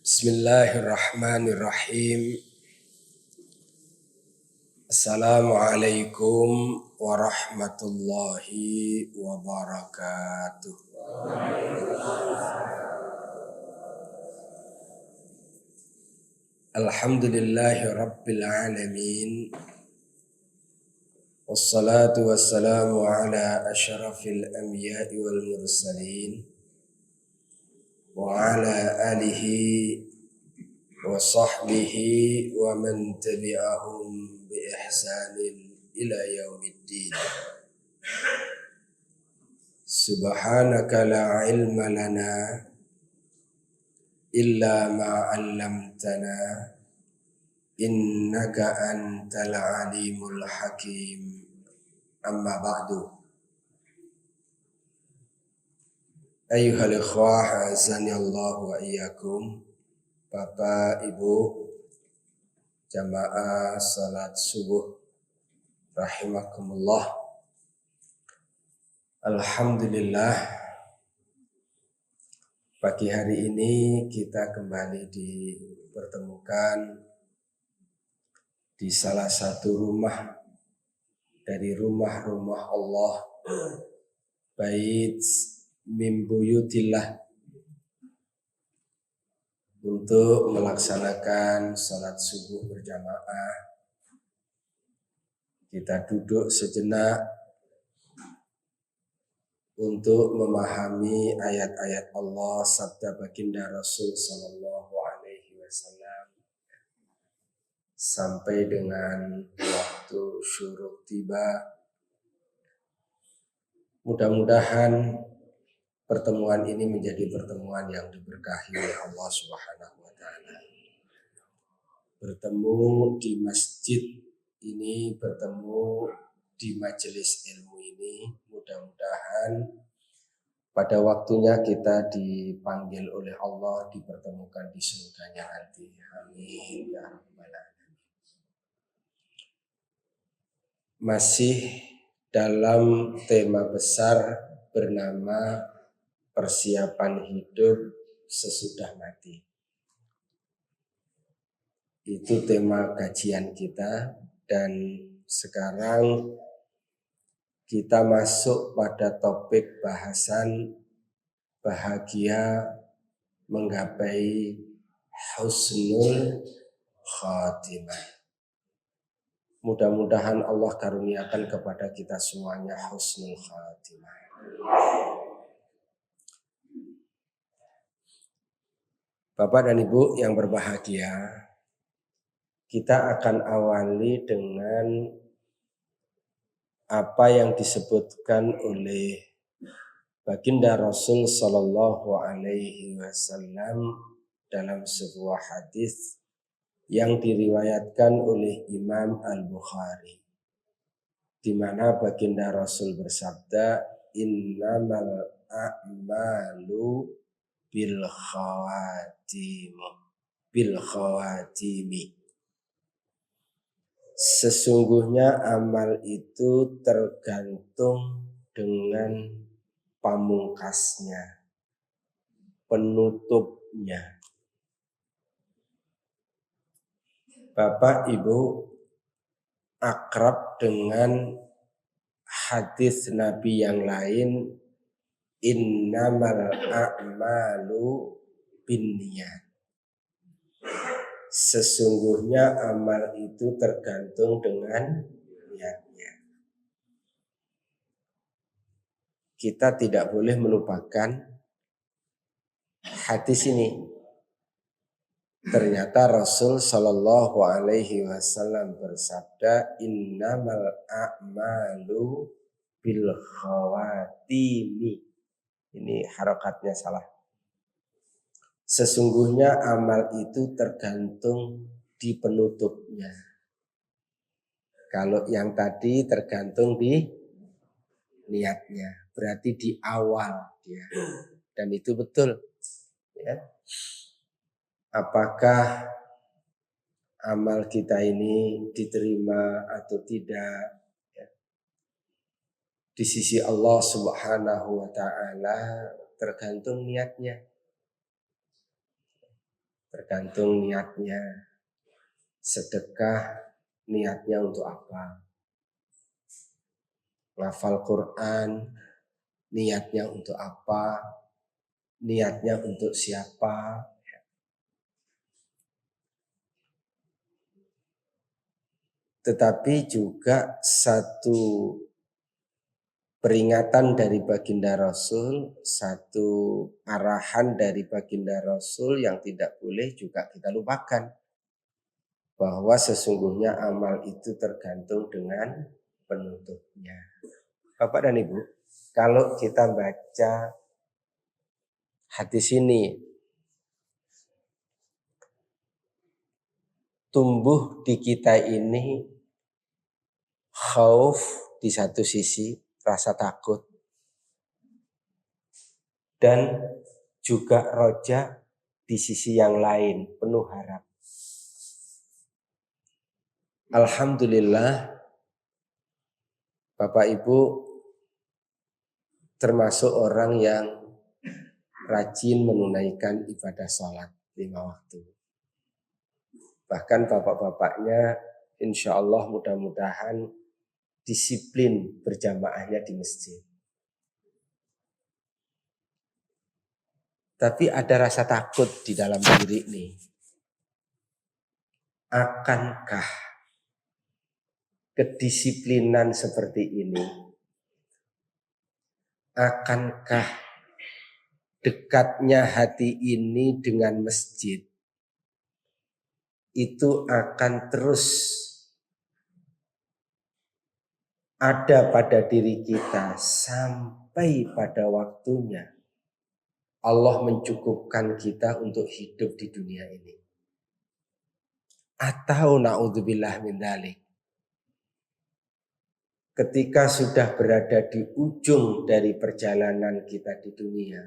Bismillahirrahmanirrahim. Assalamualaikum warahmatullahi wabarakatuh. Alhamdulillahi rabbil alamin. Wassalatu wassalamu ala asyrafil anbiya'i wal mursalin wa ala alihi wa sahbihi wa man tabi'ahum bi ihsanin ila yaumiddin. Subhanaka la ilma lana illa ma 'allamtana innaka antal alimul hakim. Amma ba'du. Ayyuhal ikhwah, azani Allah wa iyyakum. Bapak, Ibu, jamaah salat subuh rahimakumullah. Alhamdulillah, pagi hari ini kita kembali dipertemukan di salah satu rumah dari rumah-rumah Allah, bait min buyutillah, untuk melaksanakan salat subuh berjamaah. Kita duduk sejenak untuk memahami ayat-ayat Allah, sabda baginda Rasul sallallahu alaihi wasallam, sampai dengan waktu syuruk tiba. Mudah-mudahan pertemuan ini menjadi pertemuan yang diberkahi oleh Allah Subhanahu wa taala. Bertemu di masjid ini, bertemu di majelis ilmu ini, mudah-mudahan pada waktunya kita dipanggil oleh Allah, dipertemukan di surganya nanti. Amin ya rabbal alamin. Masih dalam tema besar bernama persiapan hidup sesudah mati. Itu tema kajian kita, dan sekarang kita masuk pada topik bahasan bahagia menggapai husnul khatimah. Mudah-mudahan Allah karuniakan kepada kita semuanya husnul khatimah. Bapak dan Ibu yang berbahagia, kita akan awali dengan apa yang disebutkan oleh baginda Rasul sallallahu alaihi wasallam dalam sebuah hadis yang diriwayatkan oleh Imam Al-Bukhari, di mana baginda Rasul bersabda, innamal a'malu bil khawatimi. Sesungguhnya amal itu tergantung dengan pamungkasnya, penutupnya. Bapak Ibu akrab dengan hadis Nabi yang lain, innamal a'malu binniyat. Sesungguhnya amal itu tergantung dengan niatnya. Kita tidak boleh melupakan hadis ini. Ternyata Rasul sallallahu alaihi wasallam bersabda, innamal a'malu bil khawatimi. Ini harokatnya salah. Sesungguhnya amal itu tergantung di penutupnya. Kalau yang tadi tergantung di niatnya, berarti di awal dia. dan itu betul. Ya. Apakah amal kita ini diterima atau tidak, ya, di sisi Allah Subhanahu wa Ta'ala tergantung niatnya. Tergantung niatnya. Sedekah niatnya untuk apa? Ngafal Quran niatnya untuk apa? Niatnya untuk siapa? Tetapi juga satu peringatan dari baginda Rasul, satu arahan dari baginda Rasul yang tidak boleh juga kita lupakan. Bahwa sesungguhnya amal itu tergantung dengan penutupnya. Bapak dan Ibu, kalau kita baca hadis ini, tumbuh di kita ini khauf di satu sisi, rasa takut, dan juga roja di sisi yang lain, penuh harap. Alhamdulillah, Bapak Ibu termasuk orang yang rajin menunaikan ibadah sholat 5 waktu. Bahkan bapak-bapaknya insya Allah mudah-mudahan disiplin berjamaahnya di masjid. Tapi ada rasa takut di dalam diri nih. Akankah kedisiplinan seperti ini, akankah dekatnya hati ini dengan masjid itu akan terus ada pada diri kita sampai pada waktunya Allah mencukupkan kita untuk hidup di dunia ini? Atau na'udzubillah min dzalik, ketika sudah berada di ujung dari perjalanan kita di dunia,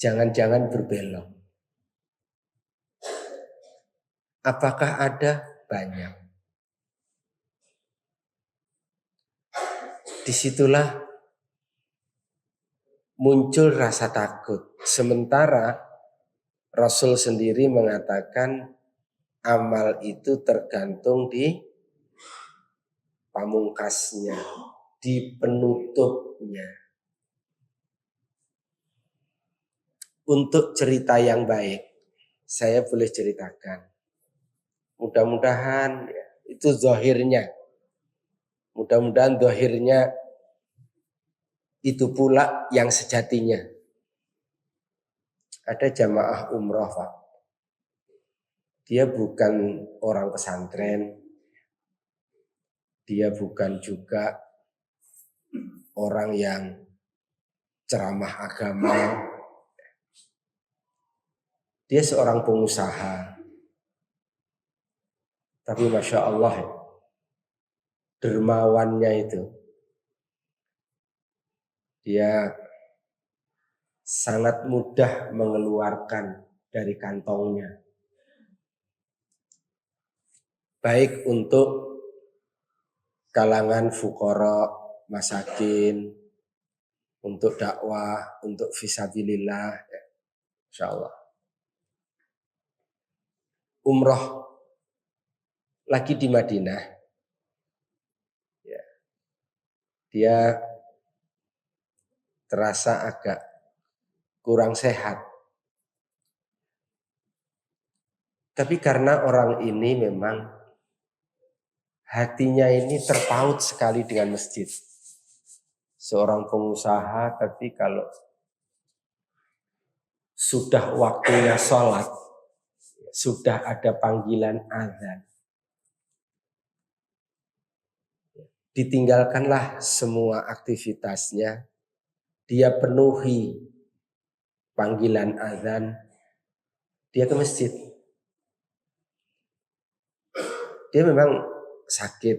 jangan-jangan berbelok. Apakah ada? Banyak. Disitulah muncul rasa takut. Sementara Rasul sendiri mengatakan amal itu tergantung di pamungkasnya, di penutupnya. Untuk cerita yang baik, saya boleh ceritakan. Mudah-mudahan itu zahirnya. Mudah-mudahan zahirnya itu pula yang sejatinya. Ada jamaah umroh, Pak. Dia bukan orang pesantren. Dia bukan juga orang yang ceramah agama. Dia seorang pengusaha. Tapi Masya Allah, dermawannya itu. Dia sangat mudah mengeluarkan dari kantongnya. Baik untuk kalangan fuqara, masakin, untuk dakwah, untuk fisabilillah, insya Allah. Umroh lagi di Madinah, ya. Dia terasa agak kurang sehat. Tapi karena orang ini memang hatinya ini terpaut sekali dengan masjid. Seorang pengusaha, tapi kalau sudah waktunya sholat, sudah ada panggilan azan, ditinggalkanlah semua aktivitasnya, dia penuhi panggilan azan, dia ke masjid. Dia memang sakit,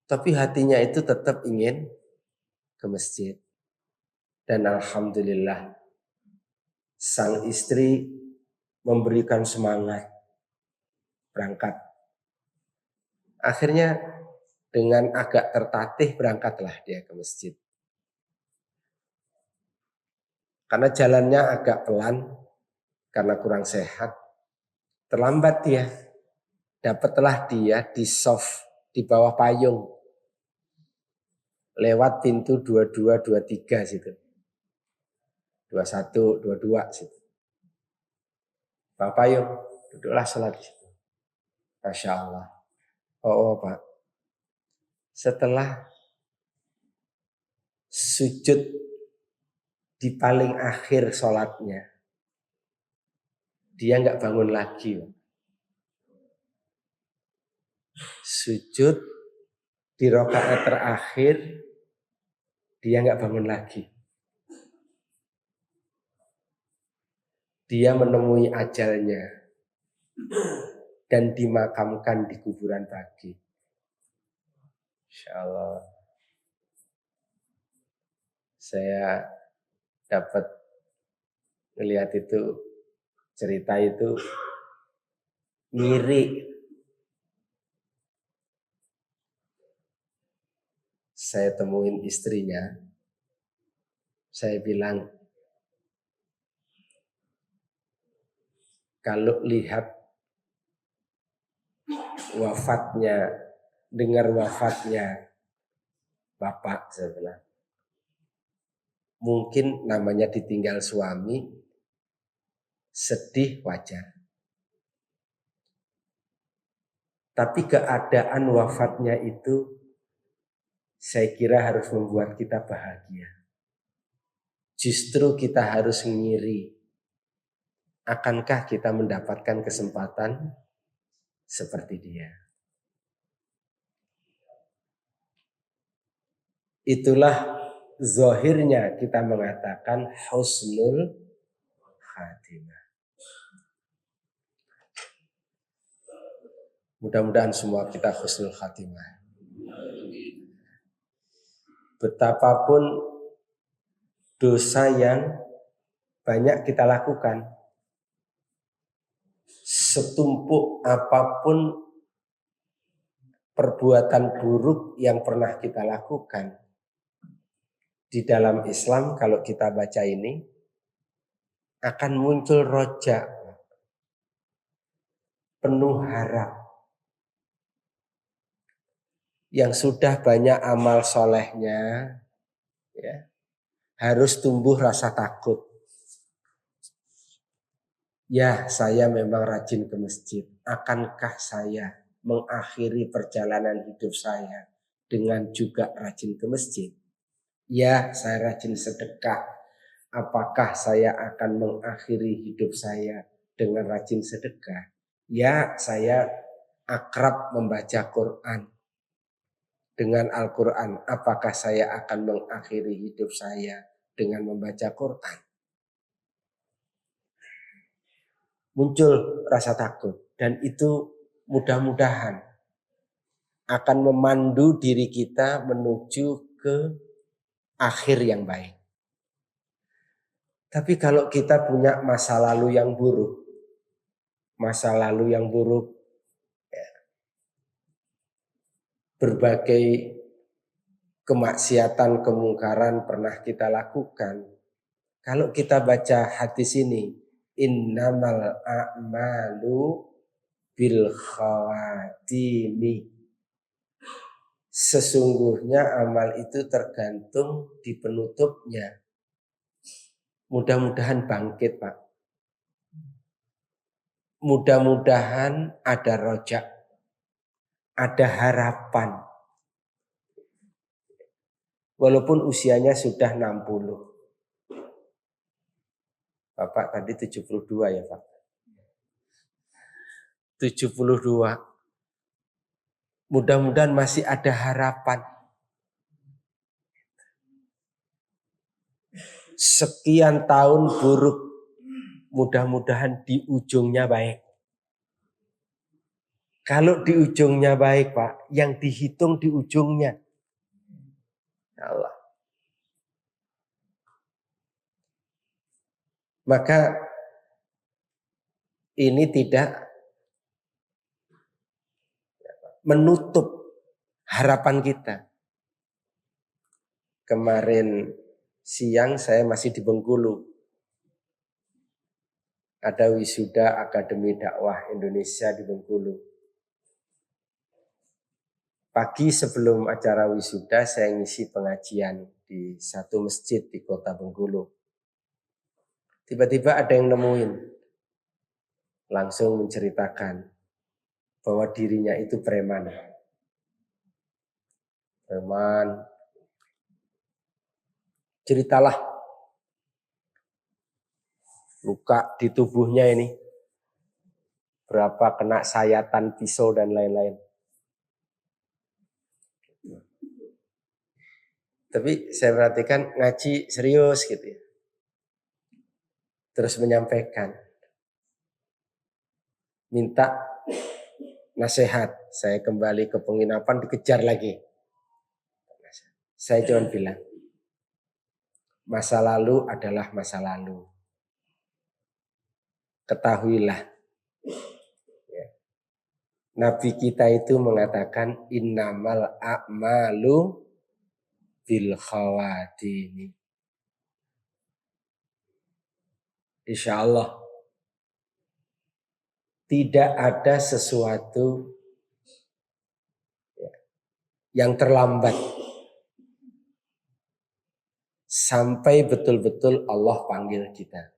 tapi hatinya itu tetap ingin ke masjid. Dan alhamdulillah sang istri memberikan semangat berangkat. Akhirnya dengan agak tertatih berangkatlah dia ke masjid. Karena jalannya agak pelan, karena kurang sehat, terlambat dia. Dapatlah dia di soft, di bawah payung. Lewat pintu 22, 23 situ. 21, 22 situ. Bawah payung, duduklah sholat di situ. Masya Allah. Oh Pak. Setelah sujud di paling akhir sholatnya, dia nggak bangun lagi. Sujud di rakaat terakhir, dia nggak bangun lagi. Dia menemui ajalnya dan dimakamkan di kuburan pagi. Insya Allah. Saya dapat melihat itu, cerita itu ngiri. Saya temuin istrinya, saya bilang, kalau lihat wafatnya, dengar wafatnya bapak, saya bilang, mungkin namanya ditinggal suami, sedih wajar. Tapi keadaan wafatnya itu saya kira harus membuat kita bahagia. Justru kita harus ngiri. Akankah kita mendapatkan kesempatan seperti dia? Itulah zahirnya kita mengatakan husnul khatimah. Mudah-mudahan semua kita husnul khatimah. Betapapun dosa yang banyak kita lakukan, setumpuk apapun perbuatan buruk yang pernah kita lakukan, di dalam Islam kalau kita baca ini akan muncul roja, penuh harap. Yang sudah banyak amal solehnya, ya, harus tumbuh rasa takut. Ya, saya memang rajin ke masjid. Akankah saya mengakhiri perjalanan hidup saya dengan juga rajin ke masjid? Ya, saya rajin sedekah. Apakah saya akan mengakhiri hidup saya dengan rajin sedekah? Ya, saya akrab membaca Quran. Dengan Al-Quran, apakah saya akan mengakhiri hidup saya dengan membaca Quran? Muncul rasa takut, dan itu mudah-mudahan akan memandu diri kita menuju ke akhir yang baik. Tapi kalau kita punya masa lalu yang buruk, ya, berbagai kemaksiatan, kemungkaran pernah kita lakukan. Kalau kita baca hadis ini, innamal a'malu bil khawatimi. Sesungguhnya amal itu tergantung di penutupnya. Mudah-mudahan bangkit, Pak. Mudah-mudahan ada rojak, ada harapan. Walaupun usianya sudah 60. Bapak tadi 72 ya, Pak. 72. Mudah-mudahan masih ada harapan. Sekian tahun buruk, mudah-mudahan di ujungnya baik. Kalau di ujungnya baik, Pak, yang dihitung di ujungnya. Ya Allah. Maka ini tidak menutup harapan kita. Kemarin siang saya masih di Bengkulu. Ada wisuda Akademi Dakwah Indonesia di Bengkulu. Pagi sebelum acara wisuda saya ngisi pengajian di satu masjid di kota Bengkulu. Tiba-tiba ada yang nemuin. Langsung menceritakan bahwa dirinya itu preman. Preman. Ceritalah luka di tubuhnya ini. Berapa kena sayatan pisau dan lain-lain. Tapi saya perhatikan ngaji serius gitu ya. Terus menyampaikan. Minta nasihat. Saya kembali ke penginapan dikejar lagi. Saya cuma bilang. Masa lalu adalah masa lalu. Ketahuilah. Ya. Nabi kita itu mengatakan innamal a'malu bil khawatimi. Insya Allah tidak ada sesuatu yang terlambat sampai betul-betul Allah panggil kita.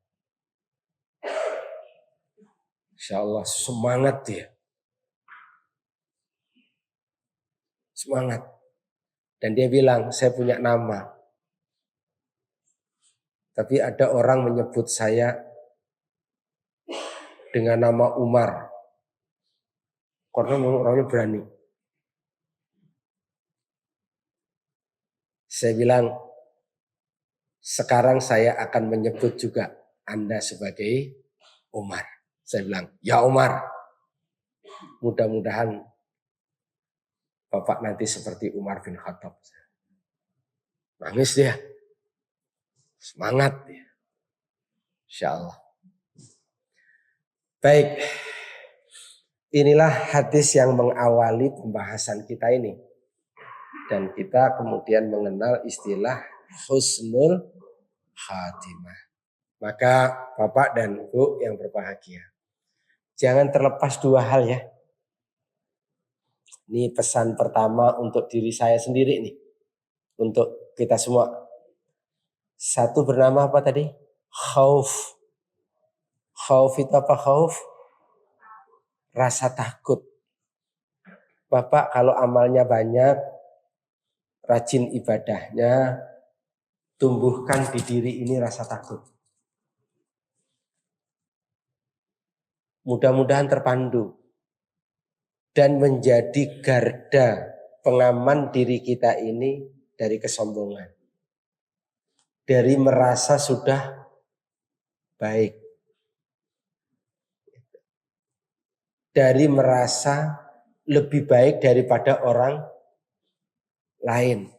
Insya Allah semangat dia. Semangat. Dan dia bilang, saya punya nama. Tapi ada orang menyebut saya dengan nama Umar. Karena orangnya berani. Saya bilang, sekarang saya akan menyebut juga Anda sebagai Umar. Saya bilang, ya Umar. Mudah-mudahan Bapak nanti seperti Umar bin Khattab. Nangis dia. Semangat dia. Insya Allah. Baik. Inilah hadis yang mengawali pembahasan kita ini. Dan kita kemudian mengenal istilah husnul khatimah. Maka Bapak dan Ibu yang berbahagia. Jangan terlepas dua hal ya. Ini pesan pertama untuk diri saya sendiri nih. Untuk kita semua. Satu bernama apa tadi? Khauf. Khauf itu apa khauf? Rasa takut. Bapak kalau amalnya banyak, rajin ibadahnya, tumbuhkan di diri ini rasa takut. Mudah-mudahan terpandu. Dan menjadi garda pengaman diri kita ini dari kesombongan. Dari merasa sudah baik. Dari merasa lebih baik daripada orang lain.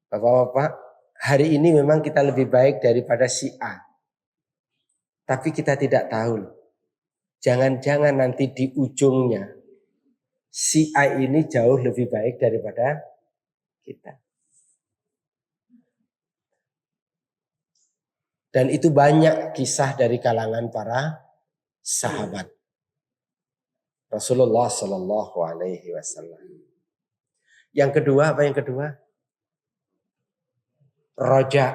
Bapak-bapak, hari ini memang kita lebih baik daripada si A. Tapi kita tidak tahu. Jangan-jangan nanti di ujungnya si A ini jauh lebih baik daripada kita. Dan itu banyak kisah dari kalangan para sahabat Rasulullah Shallallahu Alaihi Wasallam. Yang kedua, apa yang kedua? Roja.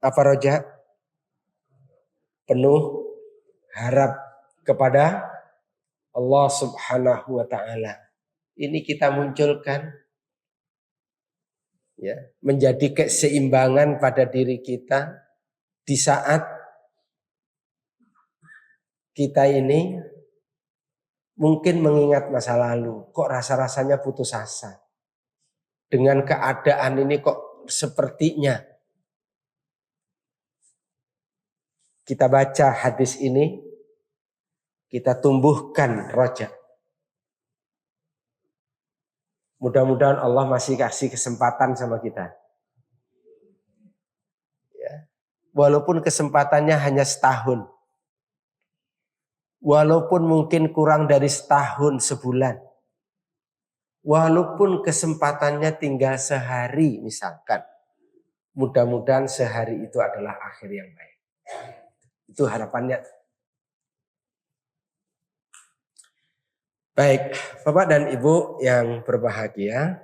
Apa roja? Penuh harap kepada Allah Subhanahu Wa Taala. Ini kita munculkan, ya, menjadi keseimbangan pada diri kita di saat kita ini mungkin mengingat masa lalu, kok rasa-rasanya putus asa. Dengan keadaan ini kok sepertinya. Kita baca hadis ini, kita tumbuhkan roja. Mudah-mudahan Allah masih kasih kesempatan sama kita. Ya. walaupun kesempatannya hanya setahun, walaupun mungkin kurang dari setahun sebulan, walaupun kesempatannya tinggal sehari misalkan, mudah-mudahan sehari itu adalah akhir yang baik. Itu harapannya. Baik, Bapak dan Ibu yang berbahagia,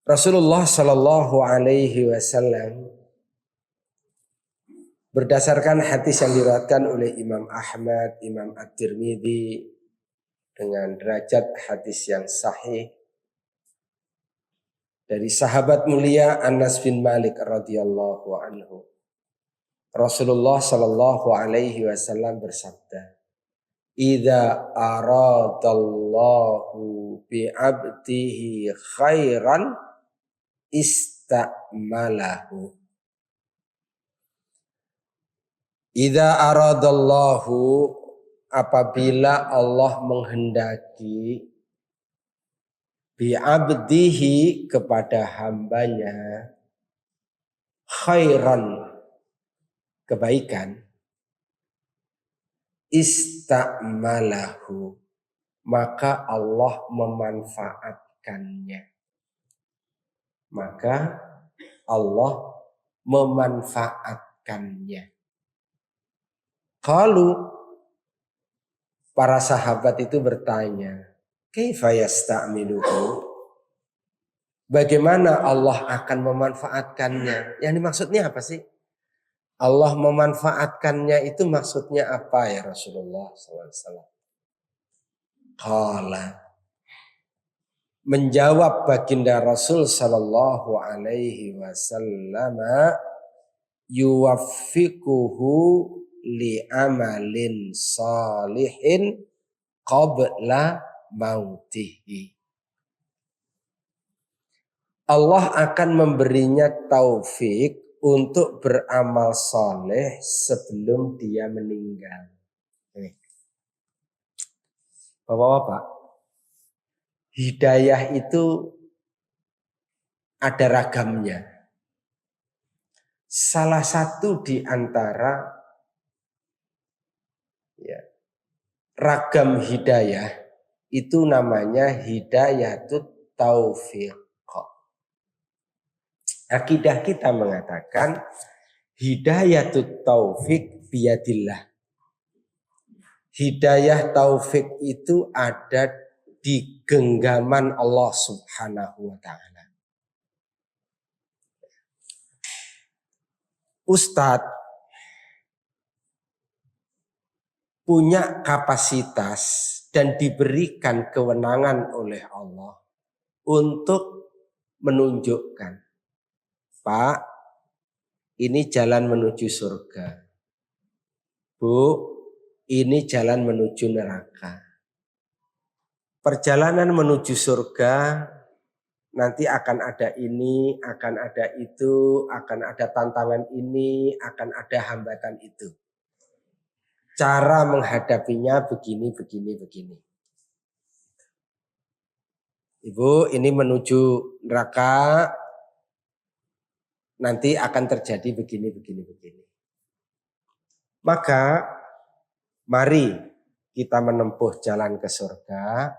Rasulullah Shallallahu Alaihi Wasallam berdasarkan hadis yang diriwayatkan oleh Imam Ahmad, Imam At-Tirmidzi dengan derajat hadis yang sahih dari sahabat mulia Anas bin Malik radhiyallahu anhu. Rasulullah Shallallahu Alaihi Wasallam bersabda, "Idza aradallahu bi 'abdihi khairan ista'malahu." Idza aradallahu, apabila Allah menghendaki bi 'abdihi, kepada hambanya, khairan, kebaikan, ista'malahu, maka Allah memanfaatkannya. Maka Allah memanfaatkannya. Qalu, para sahabat itu bertanya, kaifa yasta'miluhu? Bagaimana Allah akan memanfaatkannya? Yang dimaksudnya apa sih? Allah memanfaatkannya itu maksudnya apa ya Rasulullah SAW? Qala, menjawab baginda Rasul sallallahu alaihi wasallam, yuwaffiquhu li amalin salihin qabla mautihi. Allah akan memberinya taufik untuk beramal soleh sebelum dia meninggal. Bapak-bapak, hidayah itu ada ragamnya. Salah satu di antara ragam hidayah itu namanya hidayatut taufiq. Akidah kita mengatakan hidayatut taufik biyadillah. Hidayah taufik itu ada di genggaman Allah Subhanahu wa ta'ala. Ustadz punya kapasitas dan diberikan kewenangan oleh Allah untuk menunjukkan, Pak, ini jalan menuju surga. Bu, ini jalan menuju neraka. Perjalanan menuju surga nanti akan ada ini, akan ada itu, akan ada tantangan ini, akan ada hambatan itu. Cara menghadapinya begini, begini, begini. Ibu, ini menuju neraka, nanti akan terjadi begini, begini, begini. Maka mari kita menempuh jalan ke surga.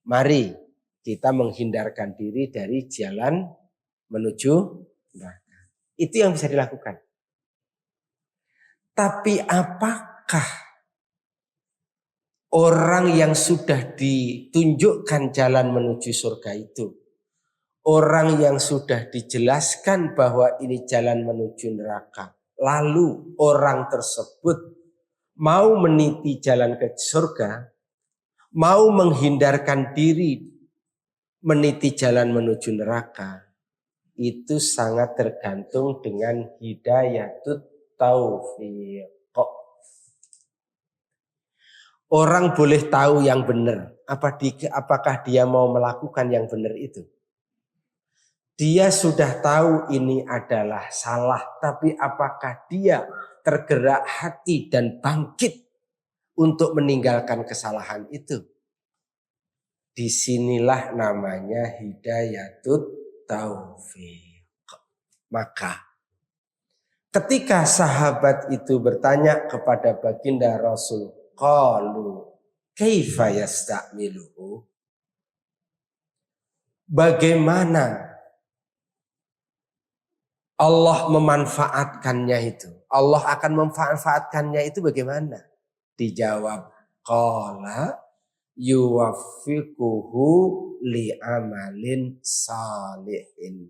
Mari kita menghindarkan diri dari jalan menuju neraka. Itu yang bisa dilakukan. Tapi apakah orang yang sudah ditunjukkan jalan menuju surga itu, orang yang sudah dijelaskan bahwa ini jalan menuju neraka, lalu orang tersebut mau meniti jalan ke surga, mau menghindarkan diri meniti jalan menuju neraka, itu sangat tergantung dengan hidayatut taufiq. Orang boleh tahu yang benar, apakah dia mau melakukan yang benar itu? Dia sudah tahu ini adalah salah, tapi apakah dia tergerak hati dan bangkit untuk meninggalkan kesalahan itu? Disinilah namanya hidayatut taufiq. Maka Ketika sahabat itu bertanya kepada baginda Rasul, qalu kaifa yasta'miluhu? Bagaimana Allah memanfaatkannya itu? Allah akan memanfaatkannya itu bagaimana? Dijawab, qala yuwaffiquhu li'amalin salihin.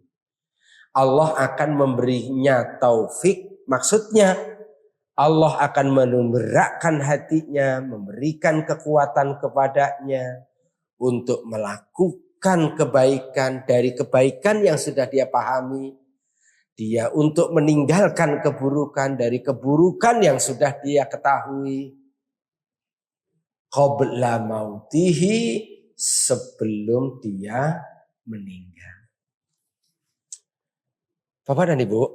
Allah akan memberinya taufik, maksudnya Allah akan menumbrakkan hatinya, memberikan kekuatan kepadanya untuk melakukan kebaikan dari kebaikan yang sudah dia pahami. Dia untuk meninggalkan keburukan dari keburukan yang sudah dia ketahui. Qabla mautihi, sebelum dia meninggal. Bapak dan Ibu,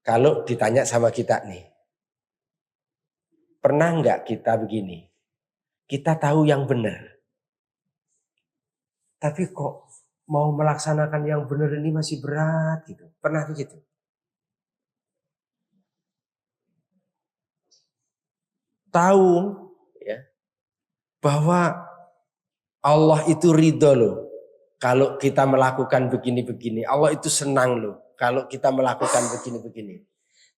kalau ditanya sama kita nih, pernah nggak kita begini? Kita tahu yang benar, tapi kok mau melaksanakan yang benar ini masih berat gitu. Pernah begitu? Tahu ya bahwa Allah itu ridho loh kalau kita melakukan begini-begini. Allah itu senang loh kalau kita melakukan begini-begini.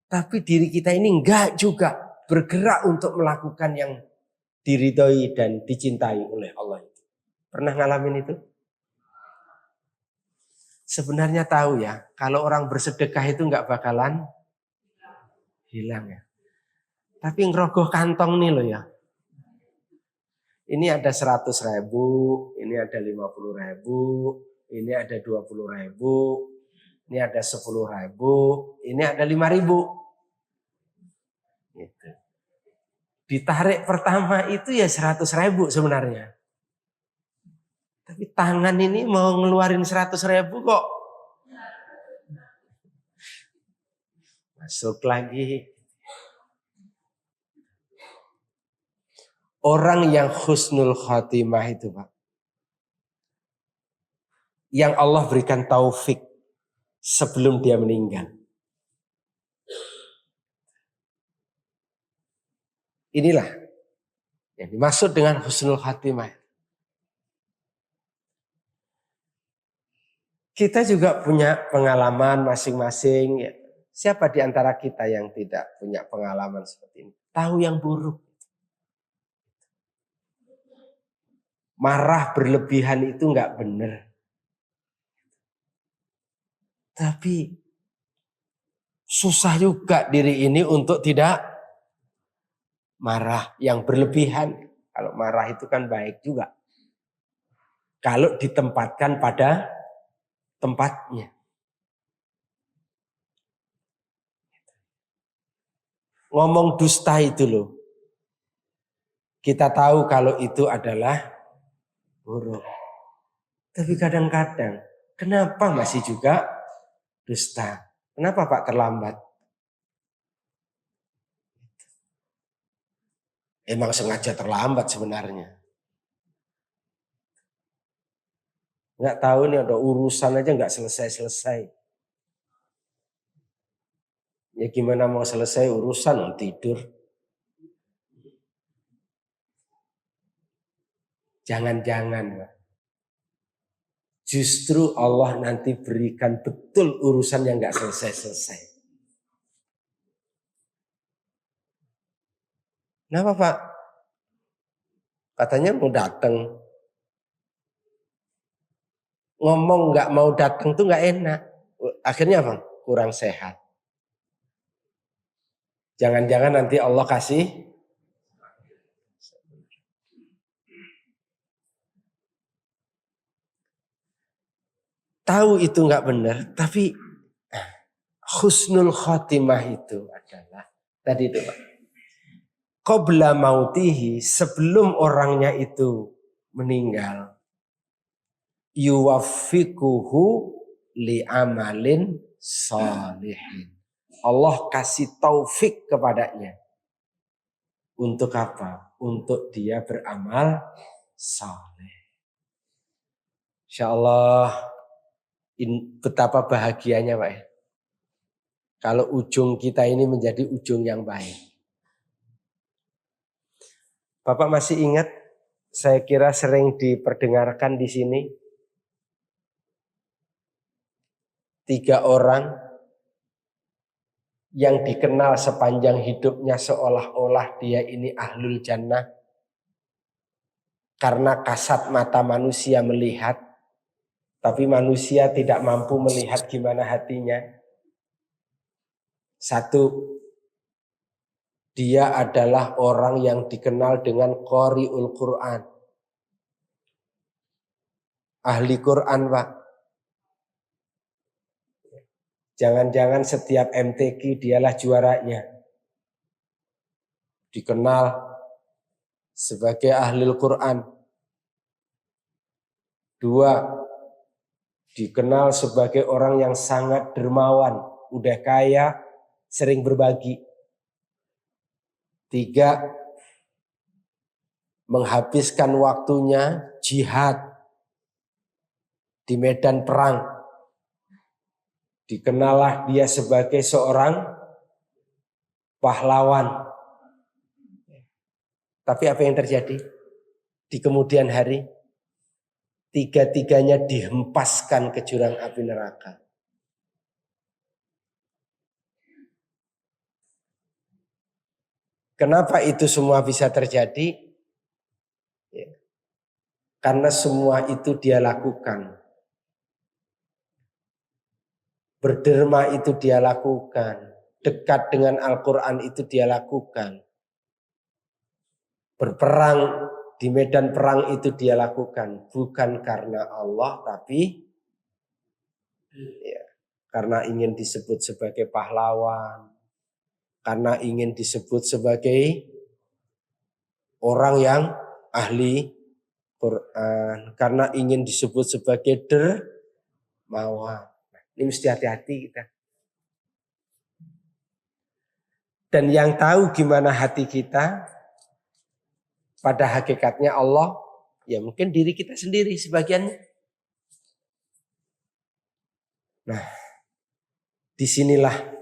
Tapi diri kita ini enggak juga bergerak untuk melakukan yang diridhoi dan dicintai oleh Allah. Pernah ngalamin itu? Sebenarnya tahu ya, kalau orang bersedekah itu enggak bakalan hilang ya. Tapi ngerogoh kantong nih loh ya. Ini ada 100.000, ini ada 50.000, ini ada 20.000, ini ada 10.000, ini ada 5.000. Gitu. Ditarik pertama itu ya 100.000 sebenarnya. Tapi tangan ini mau ngeluarin 100.000 kok. Masuk lagi. Orang yang husnul khatimah itu Pak. Yang Allah berikan taufik sebelum dia meninggal. Inilah yang dimaksud dengan husnul khatimah. Kita juga punya pengalaman masing-masing. Siapa di antara kita yang tidak punya pengalaman seperti ini? Tahu yang buruk. Marah berlebihan itu enggak benar. Tapi susah juga diri ini untuk tidak marah yang berlebihan. Kalau marah itu kan baik juga. Kalau ditempatkan pada tempatnya. Ngomong dusta itu loh. Kita tahu kalau itu adalah buruk. Tapi kadang-kadang, kenapa masih juga dusta? Kenapa Pak terlambat? Emang sengaja terlambat sebenarnya. Nggak tahu nih ada urusan aja nggak selesai-selesai. Ya gimana mau selesai urusan tidur. Jangan-jangan Pak. Justru Allah nanti berikan betul urusan yang nggak selesai-selesai. Kenapa Pak? Katanya mau datang. Ngomong nggak mau datang tuh nggak enak. Akhirnya apa? Kurang sehat. Jangan-jangan nanti Allah kasih tahu itu nggak benar, tapi husnul khotimah itu adalah tadi itu Pak. Qabla mautihi, sebelum orangnya itu meninggal, yuwaffiquhu li'amalin salihin. Allah kasih taufik kepadanya. Untuk apa? Untuk dia beramal saleh. Insyaallah Betapa bahagianya Pak ya. Kalau ujung kita ini menjadi ujung yang baik. Bapak masih ingat, saya kira sering diperdengarkan di sini, 3 orang yang dikenal sepanjang hidupnya seolah-olah dia ini ahlul jannah. Karena kasat mata manusia melihat, tapi manusia tidak mampu melihat gimana hatinya. 1, dia adalah orang yang dikenal dengan qari'ul Quran. Ahli Quran, Pak. Jangan-jangan setiap MTQ dialah juaranya. Dikenal sebagai ahli Quran. 2, dikenal sebagai orang yang sangat dermawan. Udah kaya, sering berbagi. 3, menghabiskan waktunya jihad di medan perang. Dikenalah dia sebagai seorang pahlawan. Tapi apa yang terjadi? Di kemudian hari, 3-tiganya dihempaskan ke jurang api neraka. Kenapa itu semua bisa terjadi? Ya. Karena semua itu dia lakukan. Berderma itu dia lakukan. Dekat dengan Al-Quran itu dia lakukan. Berperang di medan perang itu dia lakukan. Bukan karena Allah, tapi ya, karena ingin disebut sebagai pahlawan. Karena ingin disebut sebagai orang yang ahli Quran. Karena ingin disebut sebagai dermawan. Ini mesti hati-hati kita. Dan yang tahu gimana hati kita, pada hakikatnya Allah, ya mungkin diri kita sendiri sebagiannya. Nah, disinilah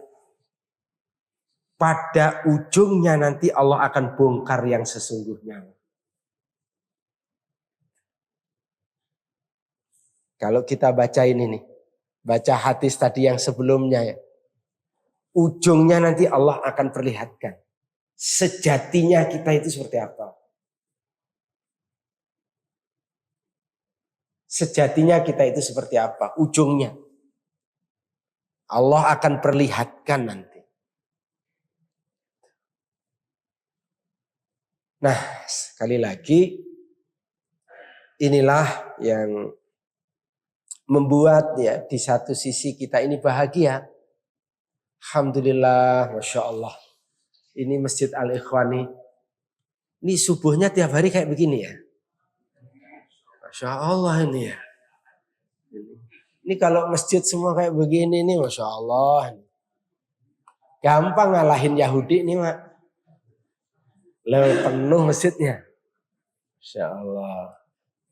pada ujungnya nanti Allah akan bongkar yang sesungguhnya. Kalau kita baca ini nih, baca hadis tadi yang sebelumnya ya. Ujungnya nanti Allah akan perlihatkan. Sejatinya kita itu seperti apa. Sejatinya kita itu seperti apa. Ujungnya. Allah akan perlihatkan nanti. Nah, sekali lagi. Inilah yang membuat ya di satu sisi kita ini bahagia. Alhamdulillah, Masya Allah. Ini Masjid Al-Ikhwani. Ini subuhnya tiap hari kayak begini ya. Masya Allah ini ya. Ini kalau masjid semua kayak begini nih, Masya Allah. Gampang ngalahin Yahudi nih, Mak. Lebih penuh masjidnya. Masya Allah.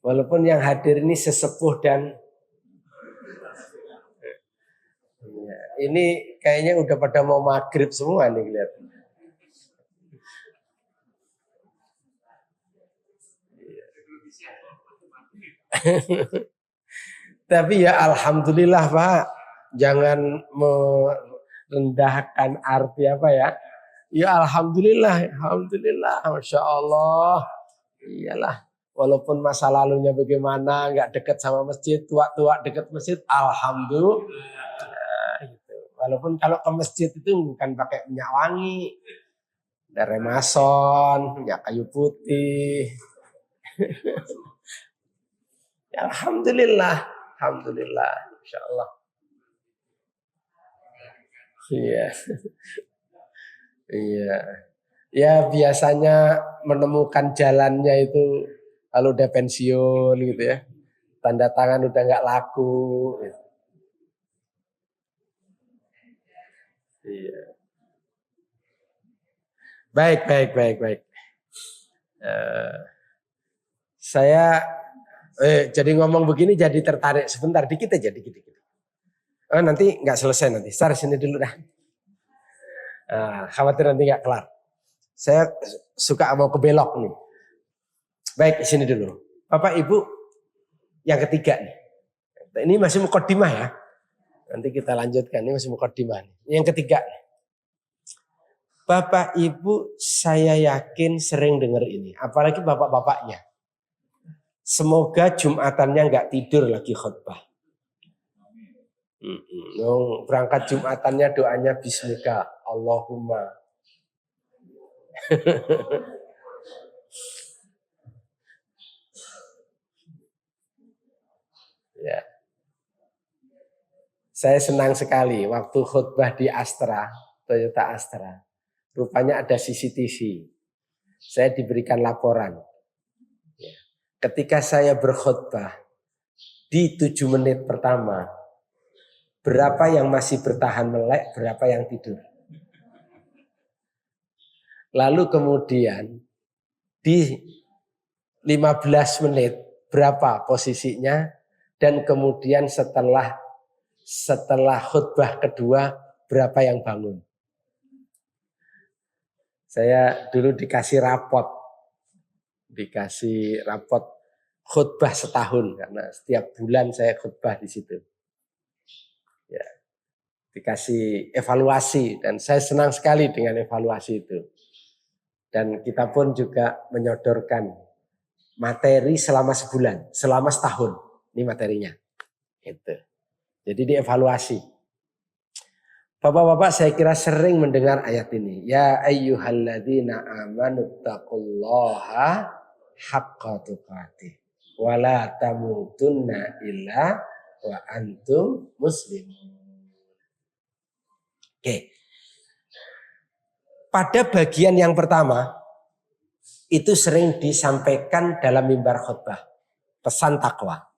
Walaupun yang hadir ini sesepuh dan ini kayaknya udah pada mau maghrib semua nih lihat. Tapi ya alhamdulillah Pak, jangan merendahkan arti apa ya. Ya alhamdulillah, alhamdulillah, Masya Allah. Iyalah, walaupun masa lalunya bagaimana, nggak dekat sama masjid, tua-tua dekat masjid, alhamdulillah. Gitu. Walaupun kalau ke masjid itu bukan pakai minyak wangi, ada remason, minyak kayu putih. Ya, alhamdulillah, alhamdulillah, Insya Allah. Iya, iya. Ya biasanya menemukan jalannya itu kalau udah pensiun gitu ya. Tanda tangan udah nggak laku. Gitu. Iya. Baik, baik, baik, baik. Saya jadi ngomong begini jadi tertarik sebentar dikit aja, dikit. Oh, nanti nggak selesai nanti. Sar sini dulu dah. Khawatir nanti nggak kelar. Saya suka mau kebelok nih. Baik, sini dulu. Bapak Ibu yang ketiga nih. Ini masih mukadimah ya. Nanti kita lanjutkan. Ini masih mukadimah nih. Yang ketiga nih. Bapak Ibu saya yakin sering dengar ini. Apalagi bapak-bapaknya. Semoga Jumatannya nggak tidur lagi khutbah. Berangkat Jumatannya doanya bismika Allahumma. Ya. Saya senang sekali waktu khutbah di Astra, Toyota Astra. Rupanya ada CCTV. Saya diberikan laporan. Ya. Ketika saya berkhutbah di 7 menit pertama, berapa yang masih bertahan melek, berapa yang tidur. Lalu kemudian di 15 menit berapa posisinya, dan kemudian setelah khutbah kedua berapa yang bangun. Saya dulu dikasih rapot khutbah setahun karena setiap bulan saya khutbah di situ. Ya, dikasih evaluasi dan saya senang sekali dengan evaluasi itu. Dan kita pun juga menyodorkan materi selama sebulan, selama setahun. Ini materinya. Gitu. Jadi dievaluasi. Bapak-bapak saya kira sering mendengar ayat ini. Ya ayyuhalladzina amanu taqullaha haqqa tuqatih wa la tamutunna illa wa antum muslimun. Oke. Pada bagian yang pertama itu sering disampaikan dalam mimbar khutbah, pesan takwa.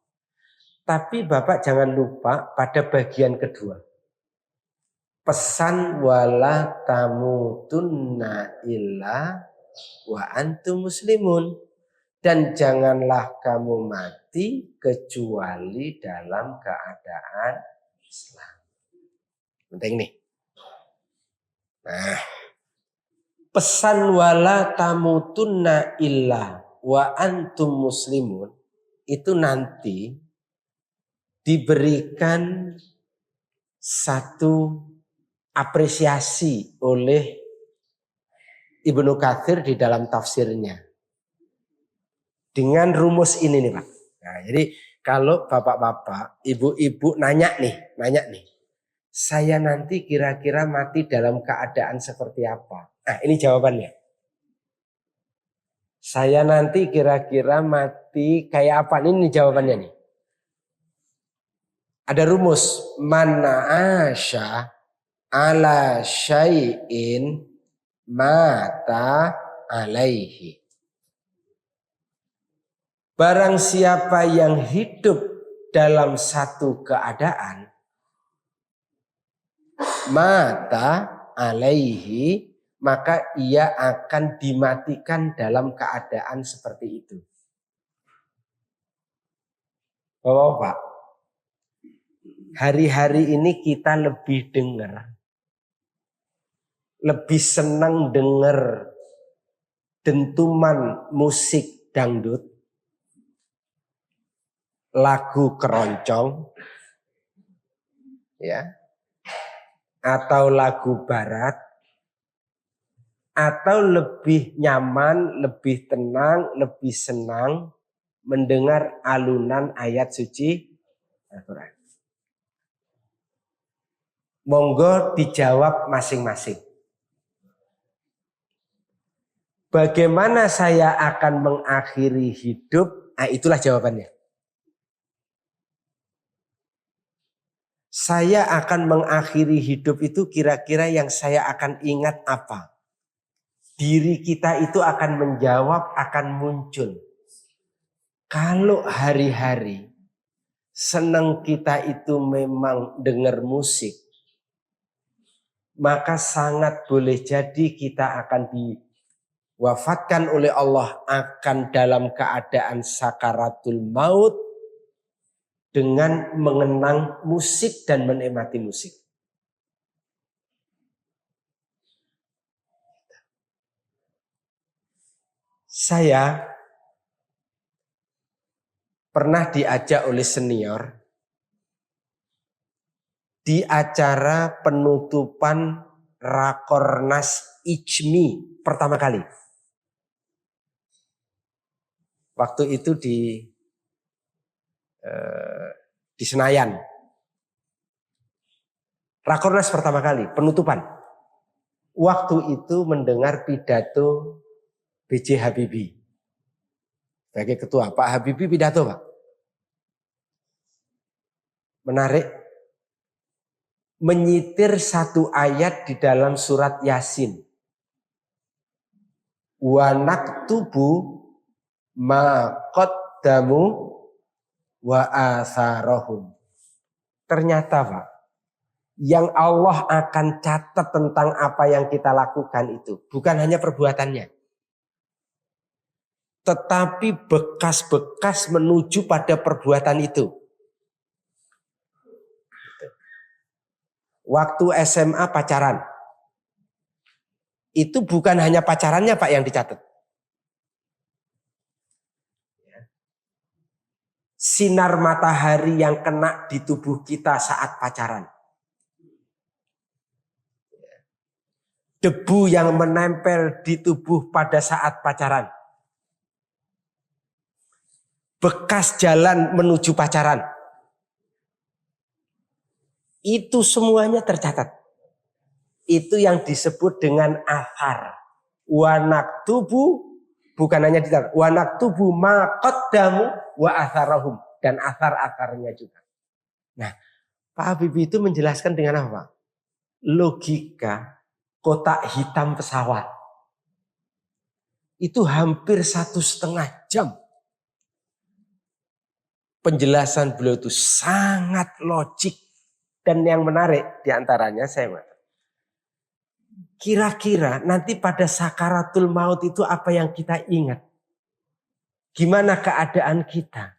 Tapi Bapak jangan lupa pada bagian kedua. Pesan wala tamutunna illa wa antum muslimun. Dan janganlah kamu mati kecuali dalam keadaan Islam. Penting nih. Nah, pesan wala tamutunna illa wa antum muslimun itu nanti diberikan satu apresiasi oleh Ibnu Katsir di dalam tafsirnya. Dengan rumus ini nih Pak. Nah, jadi kalau bapak-bapak, ibu-ibu nanya nih. Saya nanti kira-kira mati dalam keadaan seperti apa? Nah, ini jawabannya. Saya nanti kira-kira mati kayak apa? Ini jawabannya nih. Ada rumus. Mana asya ala syai'in mata alaihi. Barang siapa yang hidup dalam satu keadaan, mata alaihi, maka ia akan dimatikan dalam keadaan seperti itu. Bapak, hari-hari ini kita lebih senang dengar dentuman musik dangdut, lagu keroncong, ya, atau lagu barat, atau lebih nyaman, lebih tenang, lebih senang mendengar alunan ayat suci Al-Quran. Monggo dijawab masing-masing. Bagaimana saya akan mengakhiri hidup? Nah, itulah jawabannya. Saya akan mengakhiri hidup itu kira-kira yang saya akan ingat apa? Diri kita itu akan menjawab, akan muncul. Kalau hari-hari senang kita itu memang dengar musik, maka sangat boleh jadi kita akan diwafatkan oleh Allah, akan dalam keadaan sakaratul maut, dengan mengenang musik dan menikmati musik. Saya pernah diajak oleh senior di acara penutupan Rakornas IJMI pertama kali. Waktu itu di Senayan. Rakornas pertama kali, penutupan. Waktu itu mendengar pidato B.J. Habibie. Sebagai ketua, Pak Habibie pidato, Pak. Menarik. Menyitir satu ayat di dalam surat Yasin. Wa naktubu ma qaddamu wa atharahum. Ternyata, Pak, yang Allah akan catat tentang apa yang kita lakukan itu bukan hanya perbuatannya, tetapi bekas-bekas menuju pada perbuatan itu. Waktu SMA pacaran, itu bukan hanya pacarannya, Pak, yang dicatat. Sinar matahari yang kena di tubuh kita saat pacaran. Debu yang menempel di tubuh pada saat pacaran. Bekas jalan menuju pacaran. Itu semuanya tercatat. Itu yang disebut dengan athar. Wa naktubu, bukan hanya dicatat. Wa naktubu ma qaddamu wa atharahum. Dan athar-atharnya juga. Nah, Pak Habibie itu menjelaskan dengan apa? Logika kotak hitam pesawat. Itu hampir 1,5 jam. Penjelasan beliau itu sangat logik. Dan yang menarik diantaranya saya mengatakan, kira-kira nanti pada sakaratul maut itu apa yang kita ingat? Gimana keadaan kita?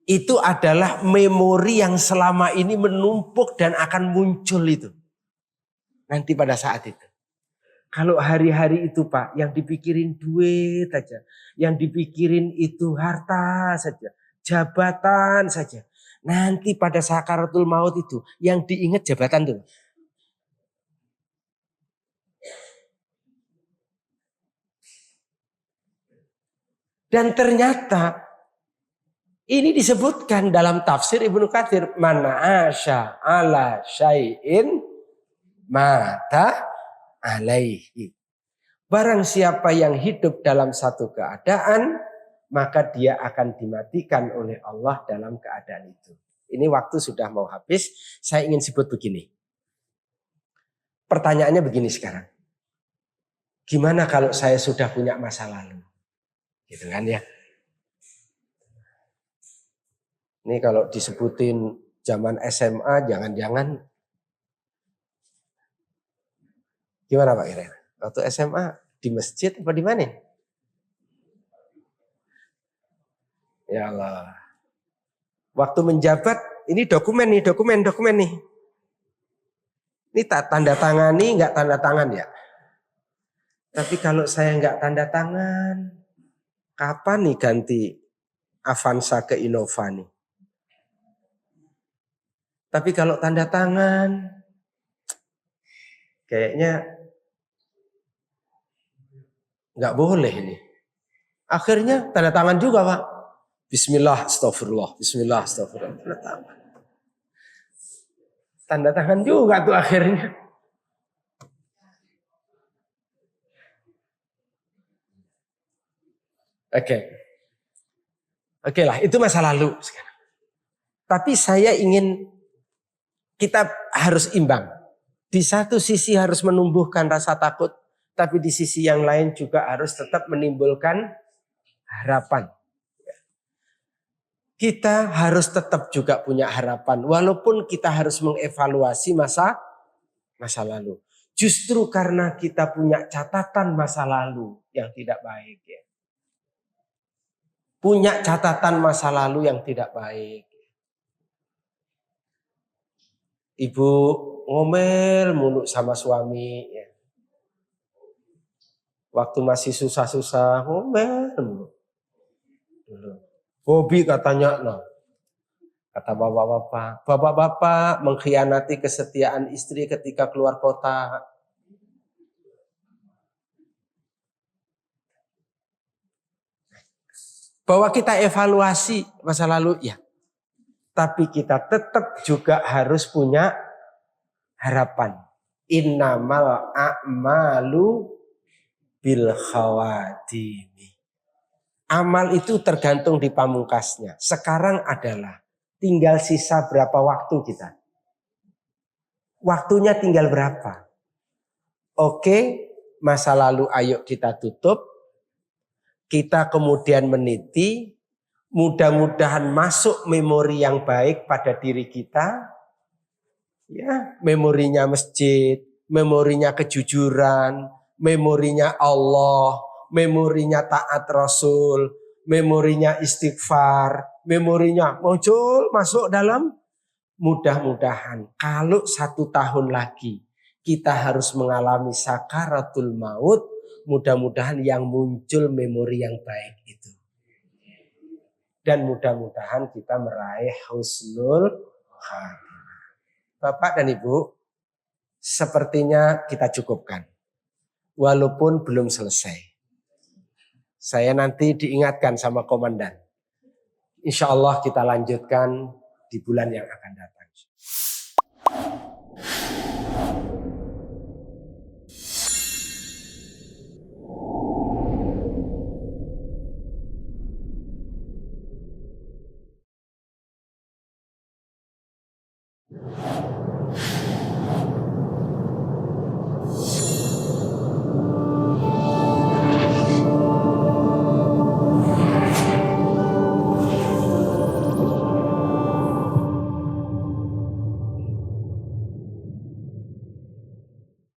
Itu adalah memori yang selama ini menumpuk dan akan muncul itu. Nanti pada saat itu. Kalau hari-hari itu, Pak, yang dipikirin duit saja. Yang dipikirin itu harta saja. Jabatan saja. Nanti pada sakaratul maut itu yang diingat jabatan tuh. Dan ternyata ini disebutkan dalam tafsir Ibnu Katsir, mana asya ala syai'in mata alaihi. Barang siapa yang hidup dalam satu keadaan, maka dia akan dimatikan oleh Allah dalam keadaan itu. Ini waktu sudah mau habis, saya ingin sebut begini. Pertanyaannya begini sekarang. Gimana kalau saya sudah punya masa lalu? Gitu kan ya. Ini kalau disebutin zaman SMA, jangan-jangan gimana Pak kira-kira? Waktu SMA di masjid apa di mana? Ya Allah. Waktu menjabat, ini dokumen nih. Ini tak tanda tangani, nggak tanda tangan ya. Tapi kalau saya nggak tanda tangan, kapan nih ganti Avanza ke Innova nih? Tapi kalau tanda tangan, kayaknya nggak boleh nih. Akhirnya tanda tangan juga Pak. Bismillah, astagfirullah. Bismillah, astagfirullah. Tanda tangan juga tuh akhirnya. Oke lah, itu masa lalu sekarang. Tapi saya ingin kita harus imbang. Di satu sisi harus menumbuhkan rasa takut, tapi di sisi yang lain juga harus tetap menimbulkan harapan. Kita harus tetap juga punya harapan, walaupun kita harus mengevaluasi masa lalu. Justru karena kita punya catatan masa lalu yang tidak baik ya. punya catatan masa lalu yang tidak baik. Ibu ngomel mulu sama suami. Ya. Waktu masih susah-susah ngomel mulu. Hobi katanya, no. Kata bapak-bapak. Bapak-bapak mengkhianati kesetiaan istri ketika keluar kota. Bahwa kita evaluasi masa lalu, ya. Tapi kita tetap juga harus punya harapan. Innamal a'malu bil khawadimi. Amal itu tergantung di pamungkasnya. Sekarang adalah tinggal sisa berapa waktu kita. Waktunya tinggal berapa. Oke, masa lalu ayo kita tutup. Kita kemudian meniti. Mudah-mudahan masuk memori yang baik pada diri kita. Ya, memorinya masjid, memorinya kejujuran, memorinya Allah, memorinya taat Rasul, memorinya istighfar, memorinya muncul masuk dalam. Mudah-mudahan kalau 1 tahun lagi kita harus mengalami sakaratul maut, mudah-mudahan yang muncul memori yang baik itu. Dan mudah-mudahan kita meraih husnul khatimah. Bapak dan Ibu, sepertinya kita cukupkan. Walaupun belum selesai. Saya nanti diingatkan sama komandan. Insya Allah kita lanjutkan di bulan yang akan datang.